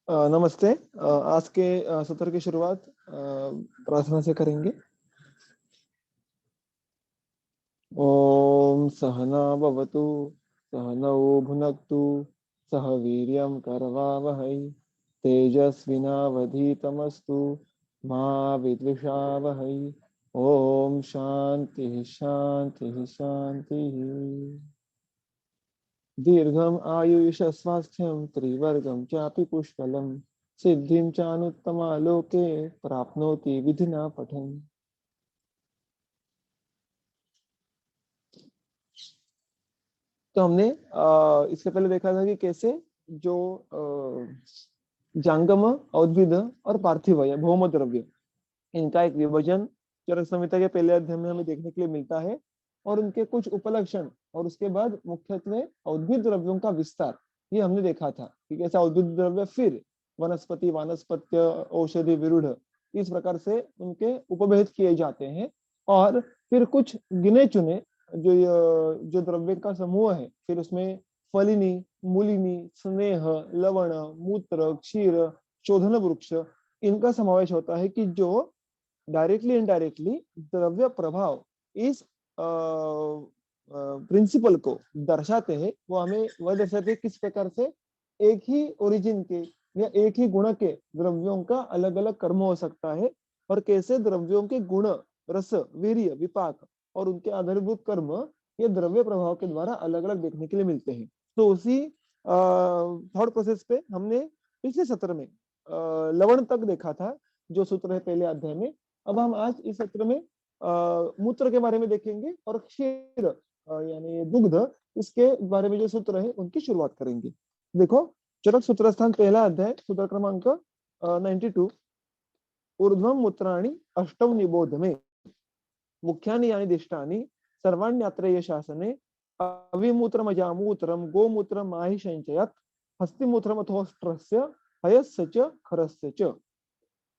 नमस्ते। आज के सत्र की शुरुआत प्रार्थना से करेंगे। ओम सहना भवतु, सहनौ भुनक्तु, सह वीर्यं करवावहै, तेजस्विनावधीतमस्तु मा विद्विषावहै। ओम शांति शांति शांति। दीर्घम आयुष स्वास्थ्यम त्रिवर्गम चापि पुष्कलम, सिद्धिं चानुत्तमालोके प्राप्नोति विधिना पठन्। तो हमने इससे पहले देखा था कि कैसे जो जांगम, औद्भिद और पार्थिव या भौम द्रव्य, इनका एक विभाजन चरक संहिता के पहले अध्याय में हमें देखने के लिए मिलता है, और उनके कुछ उपलक्षण, और उसके बाद मुख्यत्वे औद्भिद द्रव्यों का विस्तार, ये हमने देखा था कि कैसे औद्भिद द्रव्य फिर वनस्पति, वानस्पत्य, औषधि, विरूढ़, इस प्रकार से उनके उपभेद किए जाते हैं। और फिर कुछ गिने चुने जो द्रव्य का समूह है, फिर उसमें फलिनी, मूलिनी, स्नेह, लवण, मूत्र, क्षीर, शोधन वृक्ष, इनका समावेश होता है कि जो डायरेक्टली इनडायरेक्टली द्रव्य प्रभाव इस प्रिंसिपल को दर्शाते हैं। वो हमें वह दर्शाते हैं किस प्रकार से एक ही ओरिजिन के या एक ही गुण के द्रव्यों का अलग अलग कर्म हो सकता है, और कैसे द्रव्यों के गुण, रस, वीर्य, विपाक और उनके आधारभूत कर्म ये द्रव्य प्रभाव के द्वारा अलग अलग देखने के लिए मिलते हैं। तो उसी थॉट प्रोसेस पे हमने पिछले सत्र में लवण तक देखा था, जो सूत्र है पहले अध्याय में। अब हम आज इस सत्र में मूत्र के बारे में देखेंगे, और क्षीर यानी दुग्ध, इसके बारे में जो सूत्र है उनकी शुरुआत करेंगे। देखो, चरक सूत्र स्थान पहला अध्याय, सूत्र क्रमांक 92। ऊर्ध्वम मूत्राणि अष्टम निबोध में, मुख्यानि यानि दिष्टानि सर्वाण्यत्रैव शासने, अविमूत्रमजामूत्रम गोमूत्रम माहि संचयत्, हस्तिमूत्रम अथोष्ट्रस्य हयस्य च खरस्य च।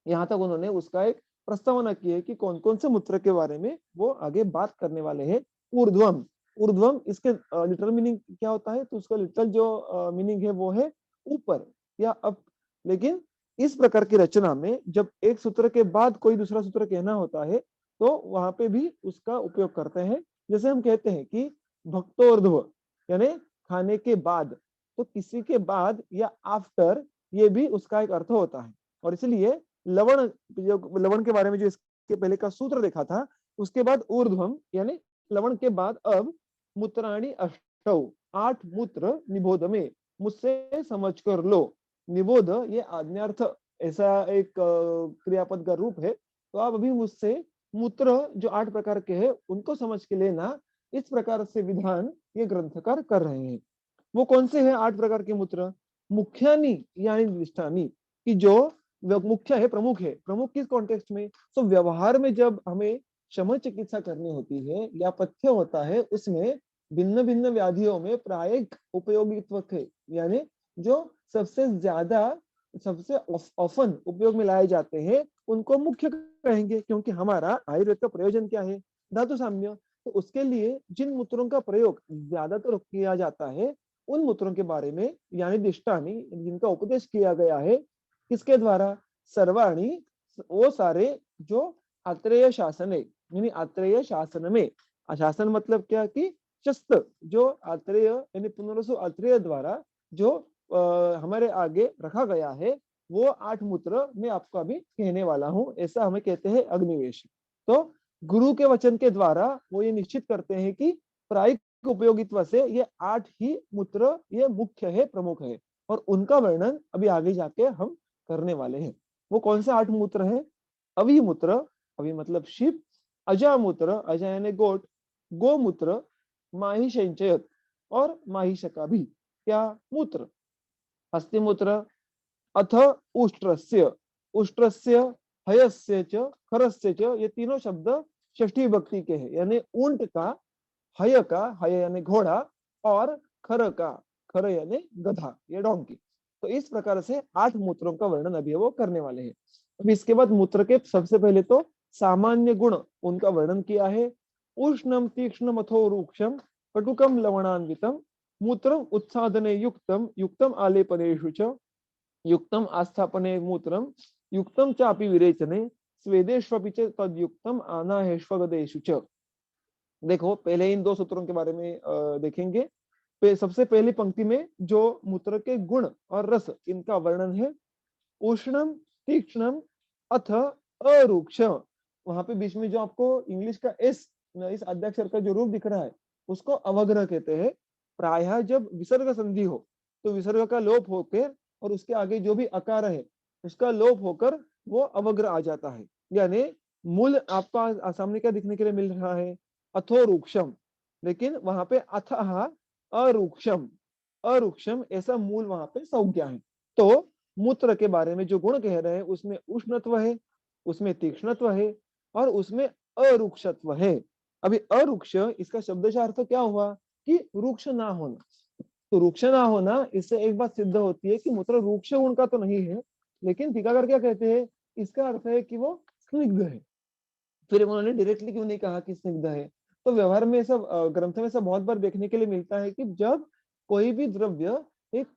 यहाँ तक उन्होंने उसका एक प्रस्तावना की है कि कौन कौन से मूत्र के बारे में वो आगे बात करने वाले हैं। ऊर्ध्वम, ऊर्ध्वम इसके लिटरल मीनिंग क्या होता है? तो उसका लिटरल जो मीनिंग है वो है ऊपर या अप। लेकिन इस प्रकार की रचना में जब एक सूत्र के बाद कोई दूसरा सूत्र कहना होता है तो वहां पे भी उसका उपयोग करते हैं। जैसे हम कहते हैं कि भक्तोर्ध्व यानी खाने के बाद, तो किसी के बाद या आफ्टर, ये भी उसका एक अर्थ होता है। और इसलिए लवण, जो लवण के बारे में जो इसके पहले का सूत्र देखा था, उसके बाद ऊर्ध्वम यानी लवण के बाद अब मूत्राणि अष्टौ, 8 मूत्र निबोध में, मुझसे समझ कर लो। निबोध ये आज्ञार्थ ऐसा एक क्रियापद का रूप है। तो आप अभी मुझसे मूत्र जो 8 प्रकार के हैं उनको समझ के लेना, इस प्रकार से विधान ये ग्रंथकार कर रहे हैं। वो कौन से हैं 8 प्रकार के मूत्र? मुख्यानि यानी दिष्टानि, कि जो मुख्य है, प्रमुख है। प्रमुख किस कॉन्टेक्स्ट में? तो व्यवहार में जब हमें शम चिकित्सा करनी होती है या पथ्य होता है, उसमें भिन्न भिन्न व्याधियों में प्रायिक उपयोगित्व के, यानी जो सबसे ज्यादा, सबसे ऑफन उपयोग में लाए जाते हैं, उनको मुख्य कहेंगे। क्योंकि हमारा आयुर्वेद का प्रयोजन क्या है? धातु साम्य। तो उसके लिए जिन मूत्रों का प्रयोग ज्यादातर किया जाता है, उन मूत्रों के बारे में यानी दिष्टानि, जिनका उपदेश किया गया है किसके द्वारा? सर्वाणी, वो सारे जो आत्रेय शासन है, यानी आत्रेय शासन में, शासन मतलब क्या कि शस्त्र, जो आत्रेय यानी पुनरसु आत्रेय द्वारा जो हमारे आगे रखा गया है, वो 8 मूत्र मैं आपको अभी कहने वाला हूं। ऐसा हमें कहते हैं अग्निवेश। तो गुरु के वचन के द्वारा वो ये निश्चित करते हैं कि प्रायिक उपयोगित्व से ये 8 ही मूत्र ये मुख्य है, प्रमुख है, और उनका वर्णन अभी आगे जाके हम करने वाले हैं। वो कौन से 8 मूत्र हैं? अविमूत्र, अवि मतलब शीप, अजामूत्र, अजा यानी गोट, गोमूत्र, माही संचयत और माहिषका भी क्या मूत्र, हस्तिमूत्र, अथ उष्ट्रस्य, उष्ट्रस्य, हयस्य च, खरस्य च, ये तीनों शब्द षष्ठी विभक्ति के हैं। यानी ऊंट का, हय का, हय यानी घोड़ा, और खर का, खर यानी गधा, ये डोंकी। तो इस प्रकार से 8 मूत्रों का वर्णन अभी वो करने वाले हैं। अब इसके बाद मूत्र के सबसे पहले तो सामान्य गुण उनका वर्णन किया है। उष्णम तीक्ष्णम अथो रूक्षम कटुकम लवणान्वितम मूत्रम उत्सादने युक्तम युक्तम आलेपनेषु च युक्तम आस्थापने मूत्रम युक्तम चापि विरेचने स्वेदेष्वपि च तद्युक्तम अनाहेष्वगदेषु च। देखो पहले इन दो सूत्रों के बारे में देखेंगे। सबसे पहली पंक्ति में जो मूत्र के गुण और रस इनका वर्णन है, उष्णम तीक्ष्णम अथ अरूक्ष। वहां पे बीच में जो आपको इंग्लिश का एस, इस आद्याक्षर का जो रूप दिख रहा है उसको अवग्रह कहते हैं। प्रायः जब विसर्ग संधि हो तो विसर्ग का लोप होकर और उसके आगे जो भी अकार है उसका लोप होकर वो अवग्रह आ जाता है। यानी मूल आपका सामने क्या दिखने के लिए मिल रहा है, अथोरूक्षम, लेकिन वहां पे अथः अरूक्षम, अरूक्षम ऐसा मूल वहां पे संज्ञा है। तो मूत्र के बारे में जो गुण कह रहे हैं उसमें उष्णत्व है, उसमें तीक्ष्णत्व है और उसमें अरुक्षत्व है। अभी अरुक्ष इसका शब्दशः अर्थ क्या हुआ कि रुक्ष ना होना। तो रुक्ष ना होना, इससे एक बात सिद्ध होती है कि मूत्र रुक्ष गुण का तो नहीं है, लेकिन टीकाकार क्या कहते हैं, इसका अर्थ है कि वो स्निग्ध है। फिर उन्होंने डायरेक्टली क्यों नहीं कहा कि स्निग्ध है। तो व्यवहार में सब ग्रंथ में सब बहुत बार देखने के लिए मिलता है कि जब कोई भी द्रव्य एक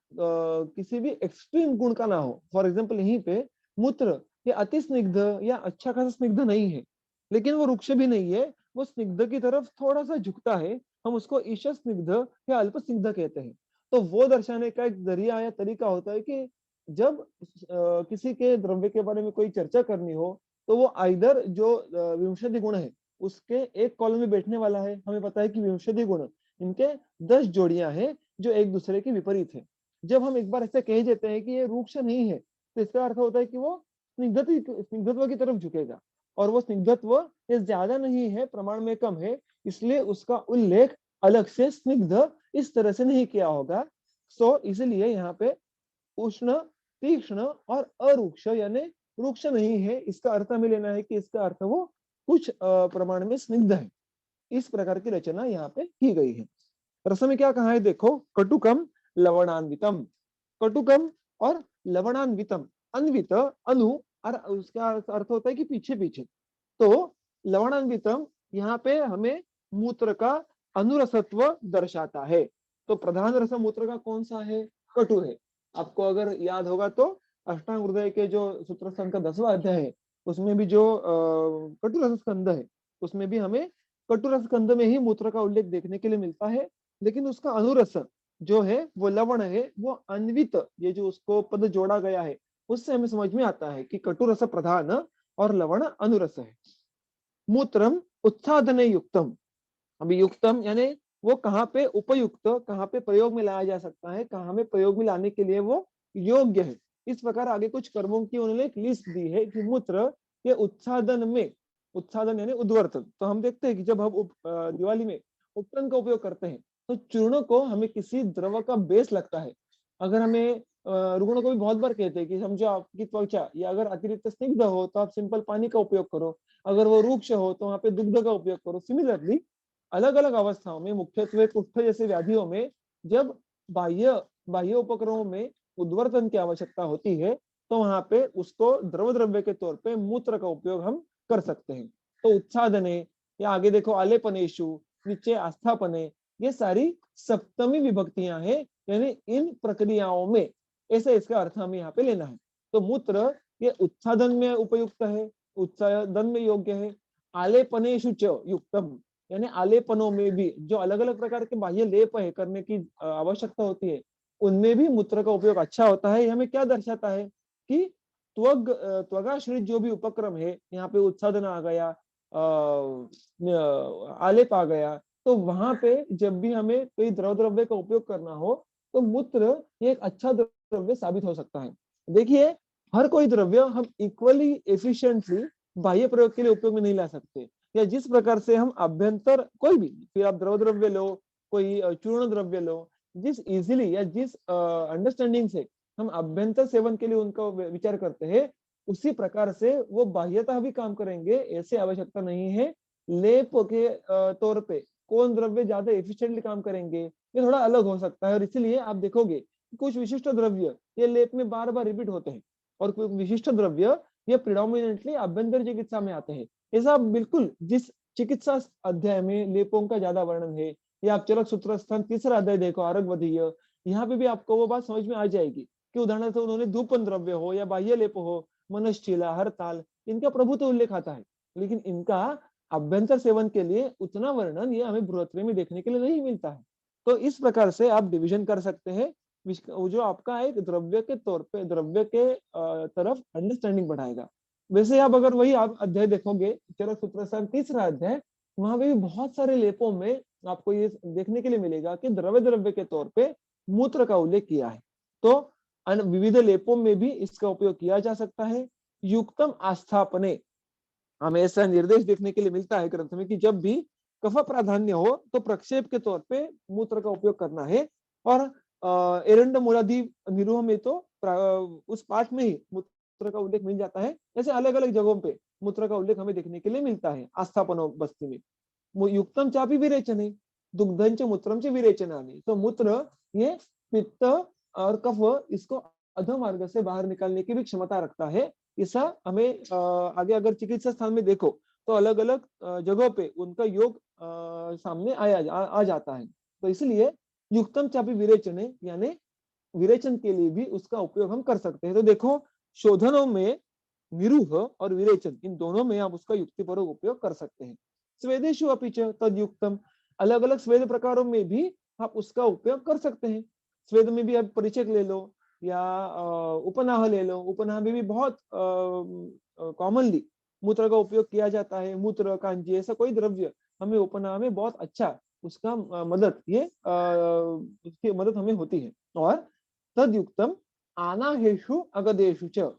किसी भी एक्सट्रीम गुण का ना हो, फॉर एग्जाम्पल यहीं पे मूत्र ये अति स्निग्ध या अच्छा खासा स्निग्ध नहीं है, लेकिन वो रुक्ष भी नहीं है, वो स्निग्ध की तरफ थोड़ा सा झुकता है, हम उसको ईश स्निग्ध या अल्प स्निग्ध कहते हैं। तो वो दर्शाने का एक जरिया या तरीका होता है कि जब किसी के द्रव्य के बारे में कोई चर्चा करनी हो तो वो आइदर जो विंशति गुण है उसके एक कॉलम में बैठने वाला है। हमें पता है कि विंशति गुण इनके 10 जोड़ियां हैं जो एक दूसरे के विपरीत है। जब हम एक बार ऐसे कह देते हैं कि ये रूक्ष नहीं है तो इसका अर्थ होता है कि वो स्निग्धत्व की तरफ झुकेगा, और वो स्निग्धत्व ये ज्यादा नहीं है, प्रमाण में कम है, इसलिए उसका उल्लेख अलग से स्निग्ध इस तरह से नहीं किया होगा। सो इसलिए यहाँ पे उष्ण तीक्ष्ण और अरूक्ष यानी रूक्ष नहीं है, इसका अर्थ हमें लेना है कि इसका अर्थ वो कुछ प्रमाण में स्निग्ध है। इस प्रकार की रचना यहाँ पे की गई है। रस में क्या कहा है देखो, कटुकम लवणान्वितम, कटुकम और लवणान्वितम, अन्वित अनु और उसका अर्थ होता है कि पीछे पीछे। तो लवणान्वितम यहाँ पे हमें मूत्र का अनुरसत्व दर्शाता है। तो प्रधान रस मूत्र का कौन सा है, कटु है। आपको अगर याद होगा तो अष्टांग हृदय के जो सूत्र संघ का 10वां अध्याय है उसमें भी जो कटु रस स्कंद है उसमें भी हमें कटु रस स्कंद में ही मूत्र का उल्लेख देखने के लिए मिलता है। लेकिन उसका अनुरस जो है वो लवण है, वो अन्वित, ये जो उसको पद जोड़ा गया है उससे हमें समझ में आता है कि कटु रस प्रधान और लवण अनुरस है। मूत्रम उत्साधने युक्तम, अभी युक्तम यानी वो कहाँ पे उपयुक्त, कहाँ पे प्रयोग में लाया जा सकता है, कहाँ में प्रयोग में लाने के लिए वो योग्य है। इस प्रकार आगे कुछ कर्मों की उन्होंने एक लिस्ट दी है कि मूत्र के उत्साधन में, उत्साधन यानी उद्वर्तन। तो हम देखते हैं कि जब हम दिवाली में उपकरण का उपयोग करते हैं तो चूर्ण को हमें किसी द्रव का बेस लगता है। अगर हमें रुग्णों को भी बहुत बार कहते हैं कि समझो आपकी त्वचा या अगर अतिरिक्त स्निग्ध हो तो आप सिंपल पानी का उपयोग करो, अगर वो रूक्ष हो तो वहां पे दुग्ध का उपयोग करो। सिमिलरली अलग अलग अवस्थाओं में, मुख्यत्वे कुष्ठ जैसे व्याधियों में जब बाह्य बाह्य उपकरणों में उद्वर्तन की आवश्यकता होती है तो वहां पे उसको द्रव द्रव्य के तौर पे मूत्र का उपयोग हम कर सकते हैं। तो उत्साधने या आगे देखो आलेपनेशु, नीचे आस्थापने, ये सारी सप्तमी विभक्तियां हैं, यानी इन प्रक्रियाओं में, ऐसे इसका अर्थ हमें यहाँ पे लेना है। तो मूत्र ये उत्साधन में उपयुक्त है, उत्साधन में योग्य है, आलेपनेशु च युक्तम यानी आलेपनों में भी जो अलग अलग प्रकार के बाह्य लेप है करने की आवश्यकता होती है उनमें भी मूत्र का उपयोग अच्छा होता है। हमें क्या दर्शाता है कि त्वगाश्रित जो भी उपक्रम है, यहाँ पे उत्साधन आ गया, आलेप आ गया, तो वहां पे जब भी हमें कोई द्रव द्रव्य का उपयोग करना हो तो मूत्र ये एक अच्छा द्रव्य साबित हो सकता है। देखिए हर कोई द्रव्य हम इक्वली एफिशिएंटली बाह्य प्रयोग के लिए उपयोग में नहीं ला सकते, या जिस प्रकार से हम अभ्यंतर कोई भी, फिर आप द्रव द्रव्य लो, कोई चूर्ण द्रव्य लो, जिस इजीली या जिस अंडरस्टैंडिंग से हम अभ्यंतर सेवन के लिए उनका विचार करते हैं उसी प्रकार से वो बाह्यतः भी काम करेंगे, ऐसे आवश्यकता नहीं है। लेप के तौर पे कौन द्रव्य ज्यादा एफिशिएंटली काम करेंगे ये थोड़ा अलग हो सकता है, और इसीलिए आप देखोगे कुछ विशिष्ट द्रव्य ये लेप में बार बार रिपीट होते हैं और कुछ विशिष्ट द्रव्य ये प्रिडोमिनेटली अभ्यंतर चिकित्सा में आते हैं। ऐसा बिल्कुल जिस चिकित्सा अध्याय में लेपों का ज्यादा वर्णन है, या आप चरक सूत्र स्थान 3रा अध्याय देखो आरोग्यवधीय, यहाँ पे भी आपको वो बात समझ में आ जाएगी कि उदाहरणार्थ उन्होंने धूपन द्रव्य हो या बाह्य लेप हो, मनश्चिला, हरताल, इनका प्रभुत्व उल्लेख आता है, लेकिन इनका अभ्यंतर सेवन के लिए उतना वर्णन ये हमें बृहत्त्रयी में देखने के लिए नहीं मिलता है। तो इस प्रकार से आप डिवीजन कर सकते हैं, जो आपका एक द्रव्य के तौर पे द्रव्य के तरफ अंडरस्टैंडिंग बढ़ाएगा। वैसे आप अगर वही आप अध्याय देखोगे, चरक सूत्र तीसरा अध्याय, वहां पे भी बहुत सारे लेपों में आपको ये देखने के लिए मिलेगा कि द्रव्य द्रव्य के तौर पे मूत्र का उल्लेख किया है। तो विविध लेपों में भी इसका उपयोग किया जा सकता है। युक्तम आस्थापने, हमें ऐसा निर्देश देखने के लिए मिलता है ग्रंथ में कि जब भी कफ प्राधान्य हो तो प्रक्षेप के तौर पे मूत्र का उपयोग करना है। और एरंड मूलादि निरूह में तो उस पाठ में ही मूत्र का उल्लेख मिल जाता है। ऐसे अलग अलग जगहों पे मूत्र का उल्लेख हमें देखने के लिए मिलता है आस्थापनो बस्ती में। युक्तम चापी विरेचने, दुग्धं च मूत्रं च विरेचनानि। तो मूत्र ये पित्त और कफ इसको अधोमार्ग से बाहर निकालने की भी क्षमता रखता है। ऐसा हमें आगे अगर चिकित्सा स्थान में देखो तो अलग अलग जगहों पे उनका योग सामने आ जाता है। तो इसलिए युक्तम चापी विरेचने, यानी विरेचन के लिए भी उसका उपयोग हम कर सकते हैं। तो देखो, शोधनों में निरूह और विरेचन, इन दोनों में आप उसका युक्तिपूर्वक उपयोग कर सकते हैं। स्वेदेशु अपि च तद्युक्तम, अलग अलग स्वेद प्रकारों में भी आप उसका उपयोग कर सकते हैं। स्वेद में भी आप परिचय ले लो या उपनाह ले लो। उपनाह में भी बहुत कॉमनली मूत्र का उपयोग किया जाता है। मूत्र, कांजी, ऐसा कोई द्रव्य हमें उपनाह में बहुत अच्छा उसका उसकी मदद हमें होती है। और तद्युक्तम आनाहेषु अगदेषु च,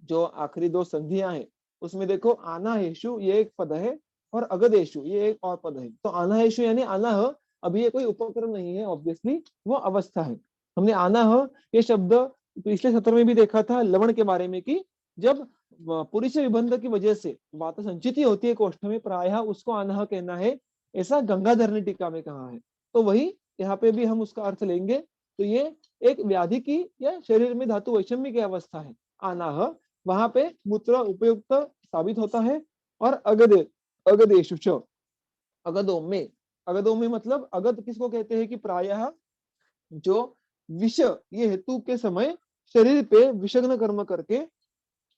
जो आखिरी दो संधियां हैं उसमें देखो, आनाहेषु ये एक पद है और अगदेषु ये एक और पद है। तो आनाहेषु यानी अनाह, अभी ये कोई उपक्रम नहीं है, ऑब्वियसली वो अवस्था है। हमने अनाह ये शब्द पिछले सत्र में भी देखा था लवण के बारे में, कि जब पुरुष विबंध की वजह से वात संचिति होती है कोष्ठ में, प्रायः उसको अनाह कहना है, ऐसा गंगाधर ने टीका में कहा है। तो वही यहाँ पे भी हम उसका अर्थ लेंगे। तो ये एक व्याधि की या शरीर में धातु वैषम्य की अवस्था है अनाह, वहां पे मूत्र उपयुक्त साबित होता है। और अगदेषु च, अगदों में मतलब अगद किसको कहते हैं कि प्रायः जो विष ये हेतु के समय शरीर पे विषग्न कर्म करके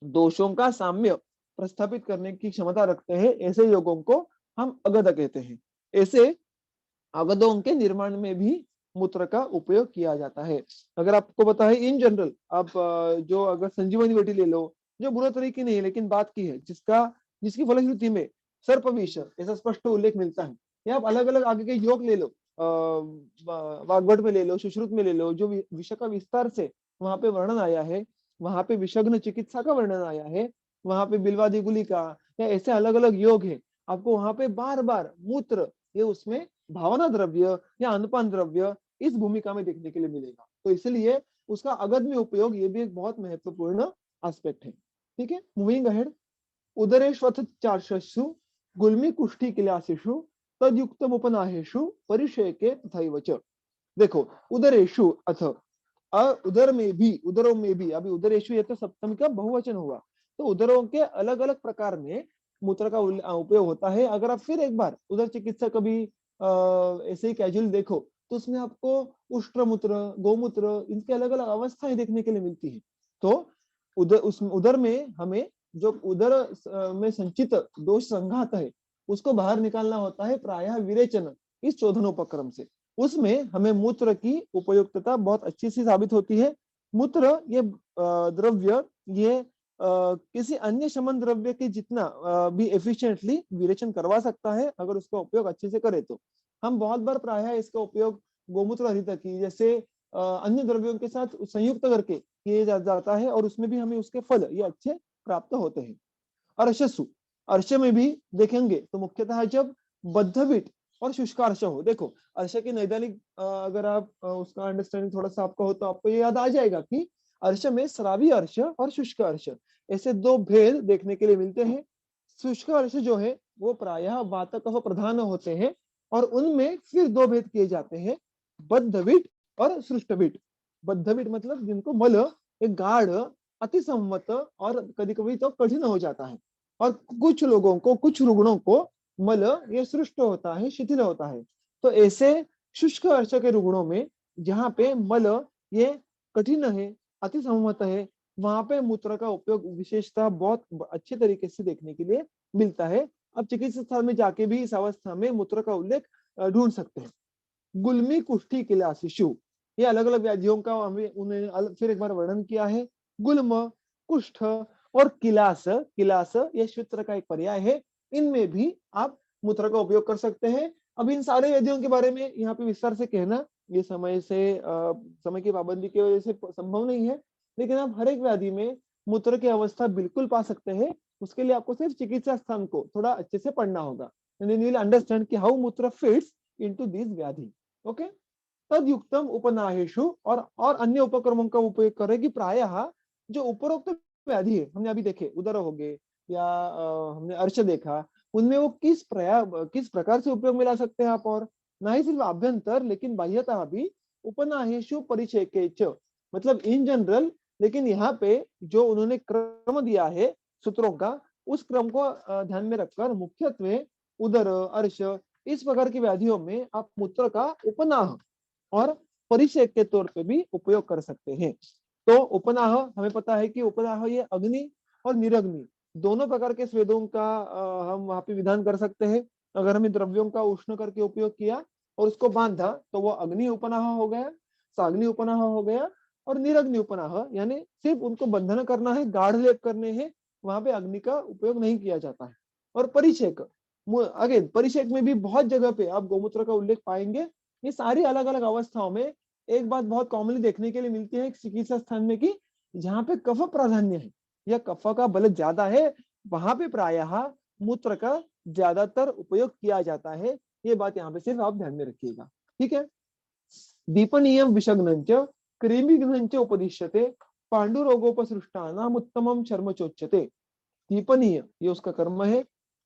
दोषों का साम्य प्रस्थापित करने की क्षमता रखते हैं, ऐसे योगों को हम अगद कहते हैं। ऐसे अगदों के निर्माण में भी मूत्र का उपयोग किया जाता है। अगर आपको पता है इन जनरल, आप जो अगर संजीवनी बेटी ले लो, जो बुरा तरीके नहीं है लेकिन बात की है, जिसकी फलश्रुति में सर्पविष ऐसा स्पष्ट उल्लेख मिलता है। या आप अलग अलग आगे के योग ले लो, वाग्भट में ले लो, सुश्रुत में ले लो, जो विष का विस्तार से वहां पे वर्णन आया है, वहां पे विषग्न चिकित्सा का वर्णन आया है, वहां पे बिल्वादी गुली का, या ऐसे अलग अलग योग है। आपको वहां पे बार बार मूत्र ये उसमें भावना द्रव्य या अनुपान द्रव्य इस भूमिका में देखने के लिए मिलेगा। तो इसलिए उसका अगद में उपयोग ये भी एक बहुत महत्वपूर्ण एस्पेक्ट है। ठीक है, मूविंग अहेड। उदरेष्वथ चार्षु गुल्मी कुष्ठी किलासिषु तद्युक्तम उपनाहेषु परिषेके तथैव च। देखो, उदरेषु अथ, उदर में भी, उदरों में भी, अभी उदरेषु ये तो सप्तमी का बहुवचन हुआ, तो उदरों के अलग अलग प्रकार में मूत्र का उपयोग होता है। अगर आप फिर एक बार उदर चिकित्सा कभी ऐसे ही कैजुअल देखो तो उसमें आपको उष्ट्रमूत्र, गौमूत्र, इनके अलग अलग अवस्थाएं देखने के लिए मिलती है। तो उदर में हमें जो उदर में संचित दोष संघात है उसको बाहर निकालना होता है प्रायः विरेचन, इस शोधनोपक्रम से। उसमें हमें मूत्र की उपयुक्तता बहुत अच्छी सी साबित होती है। मूत्र ये द्रव्य ये किसी अन्य शमन द्रव्य के जितना भी एफिशिएंटली विरेचन करवा सकता है अगर उसका उपयोग अच्छे से करे तो। हम बहुत बार प्रायः इसका उपयोग गोमूत्र हरित की जैसे अन्य द्रव्यों के साथ संयुक्त करके किए जाता है, और उसमें भी हमें उसके फल ये अच्छे प्राप्त होते हैं। अर्शसु, अर्श में भी देखेंगे तो मुख्यतः जब बद्धविट और शुष्कार्श हो, देखो अर्श के नैदानिक अगर आप उसका अंडरस्टैंडिंग थोड़ा सा आपका हो तो आपको ये याद आ जाएगा कि अर्श में स्रावी अर्श और शुष्क अर्श ऐसे दो भेद देखने के लिए मिलते हैं। शुष्क अर्श जो है वो प्रायः वात कफ प्रधान होते हैं, और उनमें फिर दो भेद किए जाते हैं, बद्धविट और सृष्टविट। बद्धविट मतलब जिनको मल एक गाढ़, अति संवत और कभी कभी तो कठिन हो जाता है, और कुछ लोगों को, कुछ रुग्णों को मल ये सृष्ट होता है, शिथिल होता है। तो ऐसे शुष्क अर्श के रुग्णों में जहाँ पे मल ये कठिन है, अति सममत है, वहां पे मूत्र का उपयोग विशेषतः बहुत अच्छे तरीके से देखने के लिए मिलता है। अब चिकित्सा में जाके भी इस अवस्था में मूत्र का उल्लेख ढूंढ सकते हैं। गुल्मी, कुष्ठी, किला, शिशु, ये अलग अलग व्याधियों का हमें उन्हें फिर एक बार वर्णन किया है। गुल्म, कुष्ठ और किलास, किलास ये श्वेत्र का एक पर्याय है, इनमें भी आप मूत्र का उपयोग कर सकते हैं। अब इन सारे व्याधियों के बारे में यहाँ पे विस्तार से कहना ये समय की पाबंदी की वजह से संभव नहीं है, लेकिन आप हर एक व्याधि में मूत्र की अवस्था बिल्कुल पा सकते हैं। उसके लिए आपको सिर्फ चिकित्सा स्थान को थोड़ा अच्छे से पढ़ना होगा, अंडरस्टैंड कि हाउ मूत्र फिट्स इनटू दिस व्याधि। ओके, तदयुक्तम उपनाहेशु, और अन्य उपक्रमों का उपयोग करें कि प्रायः जो उपरोक्त व्याधि है, हमने अभी देखे उदर हो गए या हमने अर्श देखा, उनमें वो किस प्रकार से उपयोग में ला सकते हैं आप, और ना ही सिर्फ आभ्यंतर लेकिन बाह्यतः भी उपनाहेशु परिचेकेच, मतलब इन जनरल। लेकिन यहाँ पे जो उन्होंने क्रम दिया है सूत्रों का, उस क्रम को ध्यान में रखकर मुख्यत्वे उदर, अर्श, इस प्रकार की व्याधियों में आप मूत्र का उपनाह और परिचय के तौर पे भी उपयोग कर सकते हैं। तो उपनाह हमें पता है कि उपनाह ये अग्नि और निरग्नि दोनों प्रकार के स्वेदों का हम वहां पे विधान कर सकते हैं। अगर हमें द्रव्यों का उष्ण करके उपयोग किया और उसको बांधा तो वो अग्नि उपनाह हो गया, साग्नि उपनाह हो गया, और निरग्नि उपनाह यानी सिर्फ उनको बंधन करना है, गाढ़ लेप करने हैं, वहां पे अग्नि का उपयोग नहीं किया जाता है। और परिचेक, अगेन परिचेक में भी बहुत जगह पे आप गौमूत्र का उल्लेख पाएंगे। ये सारी अलग अलग अवस्थाओं में एक बात बहुत कॉमनली देखने के लिए मिलती है चिकित्सा स्थान में कि जहाँ पे कफ प्राधान्य है या कफ का बल ज्यादा है, वहां पे प्रायः मूत्र का ज्यादातर उपयोग किया जाता है। ये बात यहाँ पे सिर्फ आप ध्यान में रखिएगा, ठीक है। दीपनीयम विषग्नंच कृमिघ्नंच उपदिश्यते पांडुरोगोपसृष्टानाम उत्तमम चर्मचोच्यते। दीपनीय ये उसका कर्म है,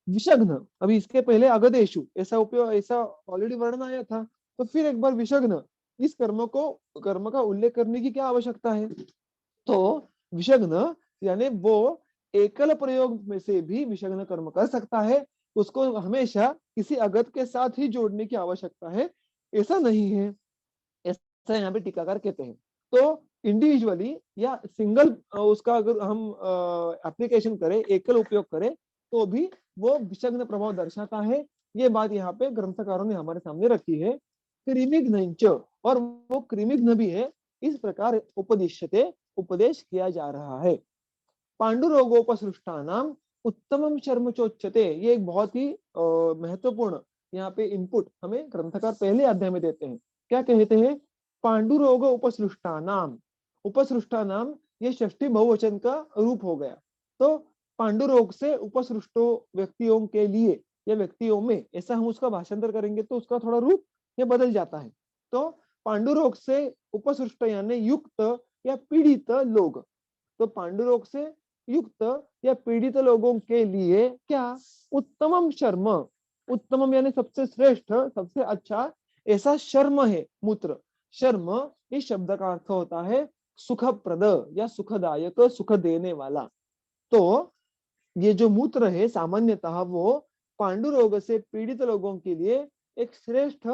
विषग्न अभी इसके पहले अगदेशु ऐसा उपयोग, ऐसा ऑलरेडी वर्णन आया था, तो फिर एक बार विषग्न इस कर्म का उल्लेख करने की क्या आवश्यकता है। तो विषग्न यानी वो एकल प्रयोग में से भी विषग्न कर्म कर सकता है, उसको हमेशा किसी अगत के साथ ही जोड़ने की आवश्यकता है, ऐसा नहीं है, ऐसा यहाँ पे टीकाकार कहते हैं। तो इंडिविजुअली या सिंगल उसका अगर हम एप्लीकेशन करें, एकल उपयोग करें, तो भी वो विषग्न प्रभाव दर्शाता है। ये बात यहाँ पे ग्रंथकारों ने हमारे सामने रखी है। कृमिघ्न, और वो कृमिघ्न भी है, इस प्रकार उपदिश्यते उपदेश किया जा रहा है। पांडुरोगोपसृष्टानाम उत्तमम चर्मचोच्यते, ये एक बहुत ही महत्वपूर्ण यहाँ पे इनपुट हमें ग्रंथकार पहले अध्याय में देते हैं। क्या कहते हैं, पांडुरोग उपसृष्टानाम, उपसृष्टानाम ये षष्ठी बहुवचन का रूप हो गया। तो पांडुरोग से उपसृष्टो व्यक्तियों के लिए या व्यक्तियों में, ऐसा हम उसका भाषांतर करेंगे तो उसका थोड़ा रूप ये बदल जाता है। तो पांडुरोग से उपसृष्ट यानी युक्त या पीड़ित लोग, तो पांडुरोग से युक्त या पीड़ित लोगों के लिए क्या, उत्तमम शर्म, उत्तमम यानी सबसे श्रेष्ठ, सबसे अच्छा ऐसा शर्म है मूत्र। शर्म इस शब्द का अर्थ होता है सुखप्रद या सुखदायक, सुख देने वाला। तो ये जो मूत्र है सामान्यतः वो पांडुरोग से पीड़ित लोगों के लिए एक श्रेष्ठ,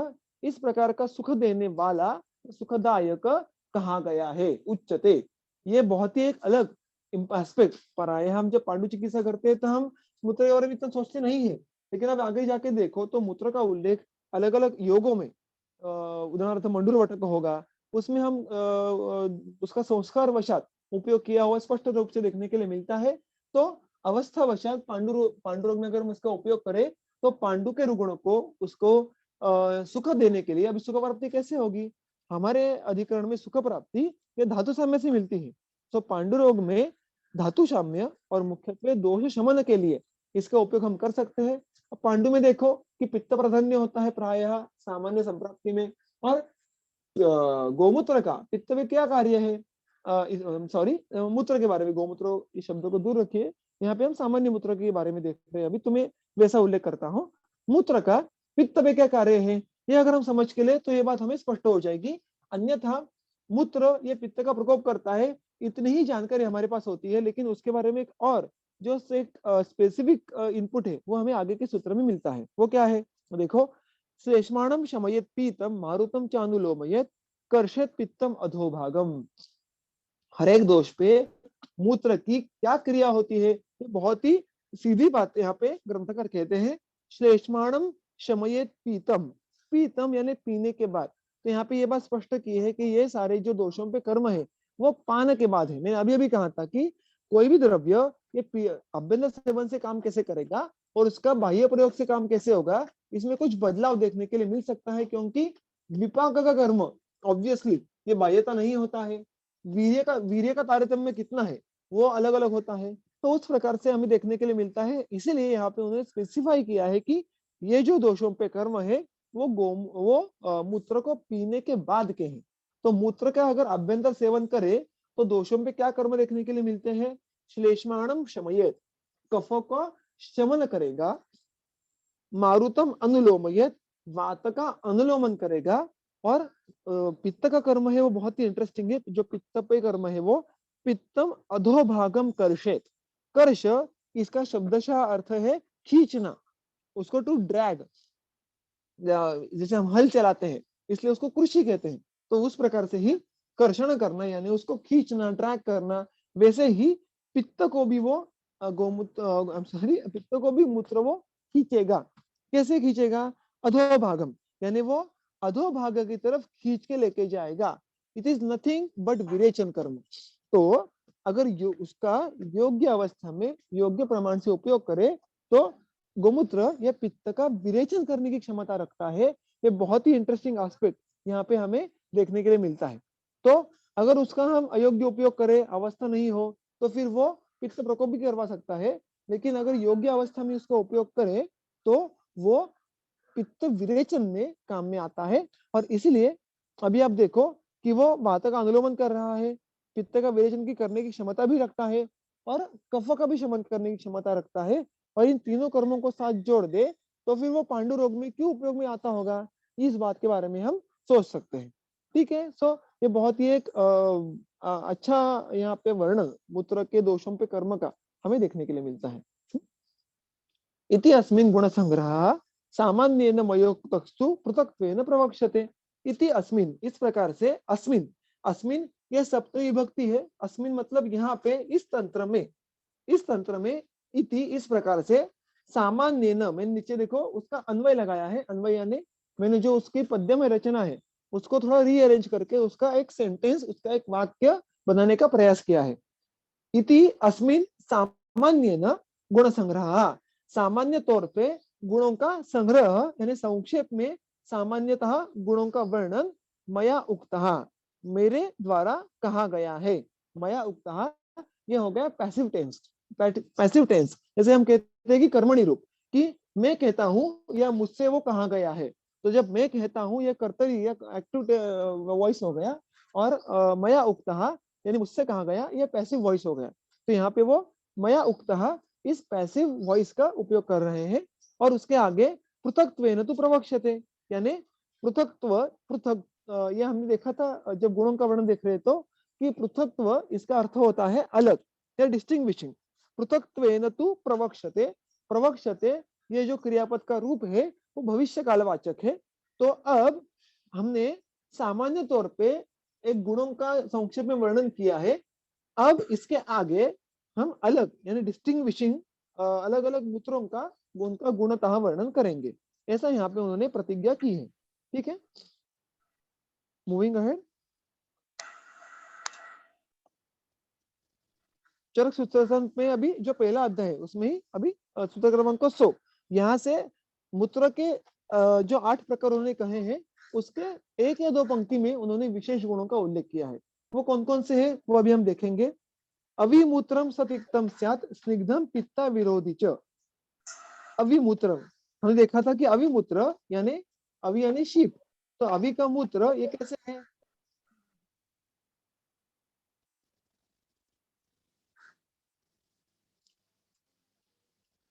इस प्रकार का सुख देने वाला, सुखदायक कहा गया है, उच्चते। ये बहुत ही एक अलग एस्पेक्ट पर आए। हम जब पांडु चिकित्सा करते हैं तो हम मूत्र के बारे में इतना सोचते नहीं है, लेकिन अब आगे जाके देखो तो मूत्र का उल्लेख अलग अलग योगों में, उदाहरणार्थ मंडूर वटक होगा, उसमें हम उसका संस्कार वशात उपयोग किया हुआ स्पष्ट रूप से देखने के लिए मिलता है। तो अवस्था वशात पांडुरोग में अगर हम इसका उपयोग करें तो पांडु के रुग्ण को उसको सुख देने के लिए, अभी सुख प्राप्ति कैसे होगी, हमारे अधिकरण में सुख प्राप्ति ये धातु साम्य से मिलती है। तो पांडुरोग में धातु साम्य और मुख्यत्वे दोष शमन के लिए इसका उपयोग हम कर सकते हैं। पांडु में देखो कि पित्त प्राधान्य होता है प्रायः सामान्य संप्राप्ति में, और गोमूत्र का पित्त में क्या कार्य है, सॉरी मूत्र के बारे में, गोमूत्र इस शब्दों को दूर रखिए, यहाँ पे हम सामान्य मूत्र के बारे में देख रहे हैं। अभी तुम्हें वैसा उल्लेख करता हूँ, मूत्र का पित्त में क्या कार्य है, ये अगर हम समझ के ले तो ये बात हमें स्पष्ट हो जाएगी। अन्यथा मूत्र ये पित्त का प्रकोप करता है, इतनी ही जानकारी हमारे पास होती है, लेकिन उसके बारे में एक और जो एक स्पेसिफिक इनपुट है वो हमें आगे के सूत्र में मिलता है। वो क्या है, देखो, श्लेष्माणम शमयत पीतम मारुतम चानुलोमयत कर्षत पित्तम अधोभागम। हर एक दोष पे मूत्र की क्या क्रिया होती है, ये बहुत ही सीधी बात यहाँ पे ग्रंथकार कहते हैं। श्लेष्माणम शमयेत पीतम, पीतम यानी पीने के बाद। तो यहाँ पे ये बात स्पष्ट की है कि ये सारे जो दोषों पे कर्म है वो पान के बाद है। मैंने अभी अभी कहा था कि कोई भी द्रव्य ये अभ्यंतर सेवन से काम कैसे करेगा और उसका बाह्य प्रयोग से काम कैसे होगा, इसमें कुछ बदलाव देखने के लिए मिल सकता है, क्योंकि विपाक का कर्म ऑब्वियसली ये बाह्यता नहीं होता है, वीर्य का तारतम्य कितना है वो अलग अलग होता है। तो उस प्रकार से हमें देखने के लिए मिलता है। इसीलिए यहाँ पे उन्होंने स्पेसिफाई किया है कि ये जो दोषों पे कर्म है वो मूत्र को पीने के बाद के हैं। तो मूत्र का अगर अभ्यंतर सेवन करे तो दोषों पे क्या कर्म देखने के लिए मिलते हैं? श्लेष्माणम शमयेत, कफों को शमन करेगा। मारुतम अनुलोमयेत, वात का अनुलोमन करेगा। और पित्त का कर्म है वो बहुत ही इंटरेस्टिंग है। जो पित्त पे कर्म है वो पित्तम अधोभागम कर्षेत। कर्ष इसका शब्दशः अर्थ है खींचना, उसको टू ड्रैग, जैसे हम हल चलाते हैं इसलिए उसको कृषि कहते हैं। तो उस प्रकार से ही कर्षण करना यानी उसको खींचना, ड्रैग करना। वैसे ही पित्त को भी वो गोमूत्र सॉरी पित्त को भी मूत्र वो खींचेगा। कैसे खींचेगा? अधोभागम, यानी वो अधोभाग की तरफ खींच के लेके जाएगा। इट इज नथिंग बट विरेचन कर्म। तो अगर उसका योग्य अवस्था में योग्य प्रमाण से उपयोग करे तो गोमूत्र या पित्त का विरेचन करने की क्षमता रखता है। ये बहुत ही इंटरेस्टिंग एस्पेक्ट यहाँ पे हमें देखने के लिए मिलता है। तो अगर उसका हम अयोग्य उपयोग करें, अवस्था नहीं हो, तो फिर वो पित्त प्रकोप भी करवा सकता है। लेकिन अगर योग्य अवस्था में उसका उपयोग करें तो वो पित्त विरेचन में काम में आता है। और इसीलिए अभी आप देखो कि वो वात का अनुलोमन कर रहा है, पित्त का विरेचन की करने की क्षमता भी रखता है और कफ का भी शमन करने की क्षमता रखता है। और इन तीनों कर्मों को साथ जोड़ दे तो फिर वो पांडु रोग में क्यों उपयोग में आता होगा, इस बात के बारे में हम सोच सकते हैं। ठीक है। सो ये बहुत ही एक अच्छा यहाँ पे वर्णन मूत्र के दोषों पे कर्म का हमें देखने के लिए मिलता है। इति अस्मिन् गुण संग्रह सामान्येन मयोक्तस्तु पृथक्त्वेन प्रवक्ष्यते। इति अस्मिन्, इस प्रकार से, अस्मिन्, अस्मिन् यह सप्तमी विभक्ति है। अस्मिन् मतलब यहाँ पे इस तंत्र में, इस तंत्र में इति इस प्रकार से सामान्येन, मैंने नीचे देखो उसका अन्वय लगाया है। अन्वय यानी मैंने जो उसकी पद्य में रचना है उसको थोड़ा रीअरेंज करके उसका एक सेंटेंस, उसका एक वाक्य बनाने का प्रयास किया है। इति अस्मिन् सामान्येन गुण संग्रह, सामान्य तौर पे गुणों का संग्रह यानी संक्षेप में सामान्यतः गुणों का वर्णन मया उक्तः, मेरे द्वारा कहा गया है। मया उक्तः ये हो गया पैसिव टेंस। पैसिव टेंस जैसे हम कहते हैं कि कर्मणि रूप, कि मैं कहता हूं या मुझसे वो कहा गया है। तो जब मैं कहता हूं ये कर्तरी या एक्टिव वॉइस हो गया, और मया उक्तः यानी मुझसे कहा गया ये पैसिव वॉइस हो गया। तो यहाँ पे वो मया उक्तः इस पैसिव वॉइस का उपयोग कर रहे हैं। और उसके आगे पृथक्त्वेन तु प्रवक्ष्यते, यानी पृथक्त्व, पृथक, ये हमने देखा था जब गुणों का वर्णन देख रहे तो कि पृथक्त्व इसका अर्थ होता है अलग या डिस्टिंग्विशिंग। पृथक्त्वेन तु प्रवक्ष्यते, प्रवक्ष्यते ये जो क्रियापद का रूप है वो भविष्य कालवाचक है। तो अब हमने सामान्य तौर पे एक गुणों का संक्षेप में वर्णन किया है। अब इसके आगे हम अलग यानी डिस्टिंग्विशिंग अलग अलग मूत्रों का उनका गुणतः वर्णन करेंगे। ऐसा यहाँ पे उन्होंने प्रतिज्ञा की है। ठीक है, मूविंग अहेड। चरक सूत्र में अभी जो पहला अध्याय है उसमें ही अभी सूत्र क्रमांक 100, यहाँ से मूत्र के जो 8 प्रकार उन्होंने कहे हैं उसके 1 या 2 पंक्ति में उन्होंने विशेष गुणों का उल्लेख किया है। वो कौन कौन से हैं वो अभी हम देखेंगे। अविमूत्रम सतिक्तम स्यात् स्निग्धम पित्ता विरोधी च। अविमूत्रम हमने देखा था कि अविमूत्र यानी अवि यानी शीप, तो अवि का मूत्र ये कैसे है?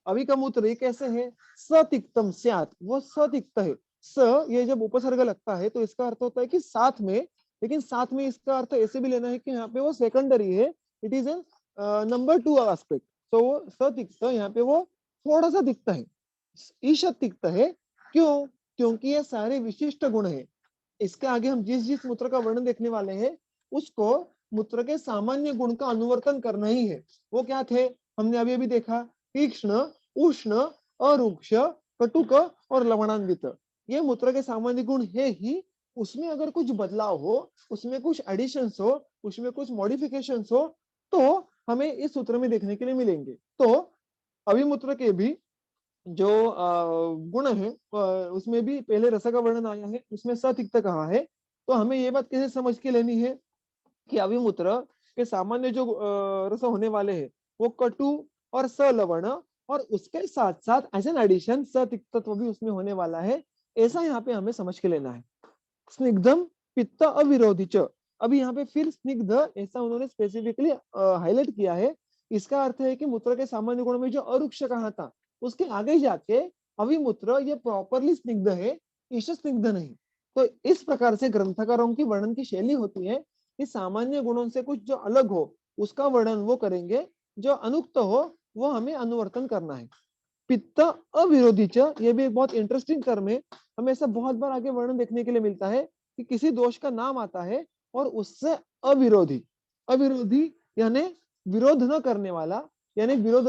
अवि का मूत्र ये कैसे है? सतिक्तम स्यात्, वो सतिक्त है। स ये जब उपसर्ग लगता है तो इसका अर्थ होता है कि साथ में, लेकिन साथ में इसका अर्थ ऐसे भी लेना है कि यहाँ पे वो सेकेंडरी है, it is an number 2 aspect. तो वो सतिक्त यहाँ पे वो थोड़ा सा दिखता है, ईशत दिखता है। क्यों? क्योंकि ये सारे विशिष्ट गुण है। इसके आगे हम जिस जिस मूत्र का वर्णन देखने वाले हैं उसको मूत्र के सामान्य गुण का अनुवर्तन करना ही है। वो क्या थे, हमने अभी अभी देखा, तीक्ष्ण, उष्ण, अरुक्ष, कटुक और लवणान्वित। ये मूत्र के सामान्य गुण है ही, उसमें अगर कुछ बदलाव हो, उसमें कुछ एडिशंस हो, उसमें कुछ मॉडिफिकेशंस हो, तो हमें इस सूत्र में देखने के लिए मिलेंगे। तो अभिमूत्र के भी जो गुण है, उसमें भी पहले रस का वर्णन आया है, उसमें सतिक्त कहा है। तो हमें ये बात कैसे समझ के लेनी है कि अभिमूत्र के सामान्य जो रस होने वाले हैं वो कटु और सलवण, और उसके साथ साथ एज एन एडिशन सतिक्तत्व भी उसमें होने वाला है, ऐसा यहाँ पे हमें समझ के लेना है। स्निग्धम पित्त अविरोधी च, अभी यहाँ पे फिर स्निग्ध ऐसा उन्होंने स्पेसिफिकली हाईलाइट किया है। इसका अर्थ है कि मूत्र के सामान्य गुणों में जो अरुक्ष कहा था, उसके आगे जाके अभिमूत्र ये प्रॉपरली स्निग्ध है, ईश स्निग्ध नहीं। तो इस प्रकार से ग्रंथकारों की वर्णन की शैली होती है कि सामान्य गुणों से कुछ जो अलग हो उसका वर्णन वो करेंगे, जो अनुक्त हो वो हमें अनुवर्तन करना है। पित्त अविरोधी च, ये भी एक बहुत इंटरेस्टिंग टर्म है, हमें ऐसा बहुत बार आगे वर्णन देखने के लिए मिलता है कि किसी दोष का नाम आता है और उससे अविरोधी, अविरोधी यानी विरोध न करने वाला, यानी विरोध,